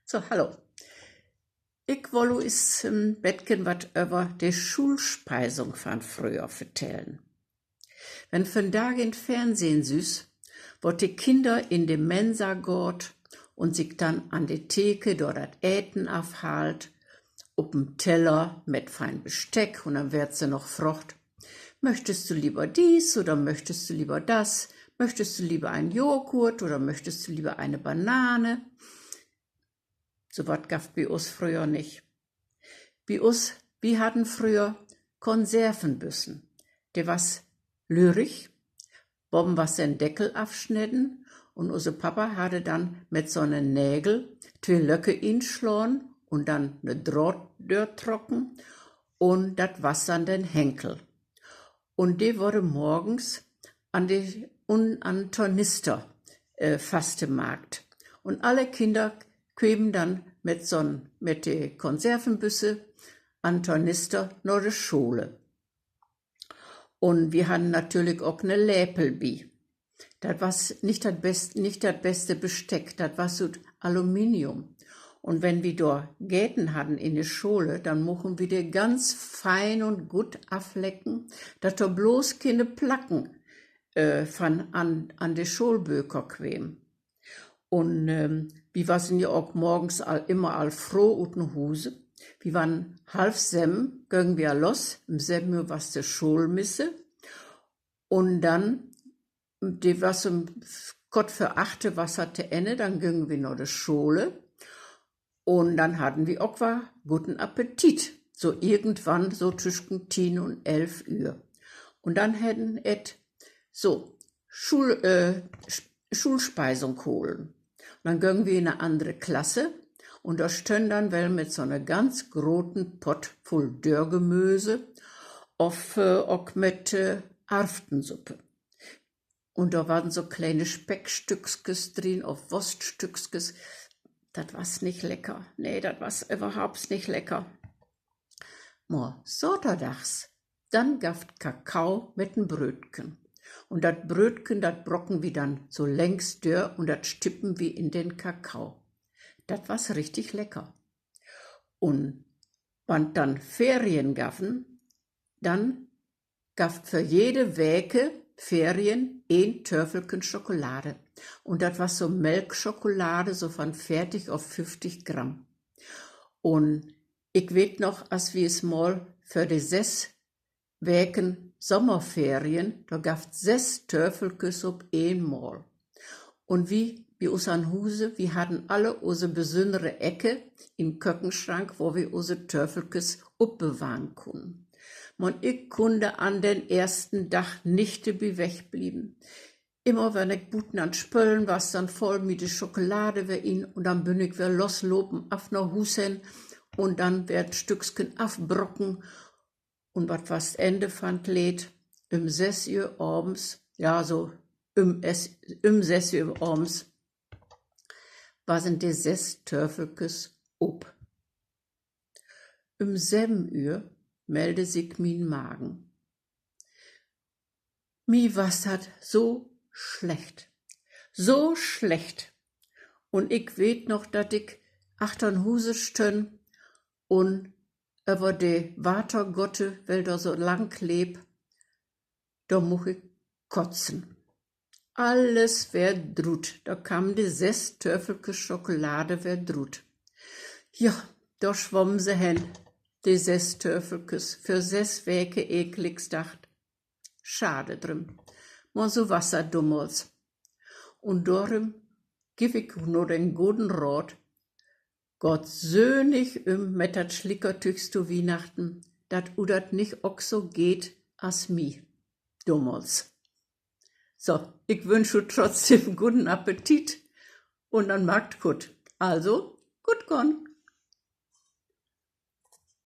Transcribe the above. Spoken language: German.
So, hallo. Ich wolle is Bettgen wat über die Schulspeisung von früher vertellen. Wenn von da in Fernsehen süß, wird die Kinder in die Mensa geht und sich dann an die Theke dort das Äten aufhalt, up'm Teller mit fein Besteck, und dann wird sie noch gefragt: Möchtest du lieber dies oder möchtest du lieber das? Möchtest du lieber einen Joghurt oder möchtest du lieber eine Banane? So was gab's bei uns früher nicht. Wir hatten früher Konservenbüssen. Der was lürig, Bobben was den Deckel abschnitten, und unser Papa hatte dann mit so nen Nägel 2 Löcke inschlagen und dann ne Draht dort trocken und dat was dann den Henkel. Und die wurde morgens an Tornister fastgemacht. Und alle Kinder kämen dann mit de Konservenbüsse an Tornister nach der Schule. Und wir hatten natürlich auch ne Läpelbi. Das war nicht das beste Besteck, das war so Aluminium. Und wenn wir da Gäten hatten in der Schule, dann mussten wir die ganz fein und gut ablecken, dass da bloß keine Placken an die Schulböker kämen. Und wir waren ja auch morgens immer froh und Huse. Wir waren 6:30, gingen wir los, um 7 Uhr was der Schulmisse. Und dann, die was Gott für 8 was hatte Ende, dann gingen wir nach der Schule. Und dann hatten wir auch guten Appetit. So irgendwann, so zwischen 10 und 11 Uhr. Und dann hätten so Schulspeisung holen. Dann gingen wir in eine andere Klasse, und da stehen dann wel mit so einer ganz großen Pott voll Dörrgemüse, auch mit Arftensuppe. Und da waren so kleine Speckstückskes drin, auf Wurststückskes. Das war's nicht lecker. Nee, das war's überhaupt nicht lecker. Mo, sonntags, dann gab's Kakao mit n Brötchen. Und dat Brötchen, dat brocken wir dann so längs dörr und dat stippen wir in den Kakao. Dat war's richtig lecker. Und wann dann Ferien gaffen, dann gab für jede Woche Ferien 1 Töffelchen Schokolade. Und dat war so Milchschokolade, so von fertig auf 50 Gramm. Und ich weet noch, als wir es mal für die 6 Wochen Sommerferien, da gab's 6 Töffelkes auf einmal. Und wie us an Huse, wir hatten alle unsere besondere Ecke im Köchenschrank, wo wir unsere Töffelkes uppbewahren konnten. Und ich konnte an den ersten Tag nicht dabei wegblieben. Immer wenn ich buten an Spöllen, war's dann voll mit der Schokolade wer in, und dann bin ich wieder loslopen auf nach Husen, und dann werd Stückchen aufbrocken. Und was fast Ende fand lädt, 6 Uhr abends, ja so 6 Uhr abends, waren die 6 Töffelkes op. 7 Uhr melde sich mein Magen. Mi was dat so schlecht. Und ich weet noch, dat ich achtern Huse stön und über de Watergotte, weil da so lang leb, da much ich kotzen. Alles wär drut. Da kam die 6 Töffelkes Schokolade wär drut. Ja, da schwommen sie hin, die 6 Töffelkes, für 6 Wochen ekligst dacht. Schade drum. Man so Wasser dummels. Und darum gib ich nur den guten Rat: Gott söhnig mit dat Schlickertüchs zu Weihnachten, dat nicht auch so geht as mi. Dummels. So, ich wünsche trotzdem guten Appetit und dann macht gut. Also, gut gone.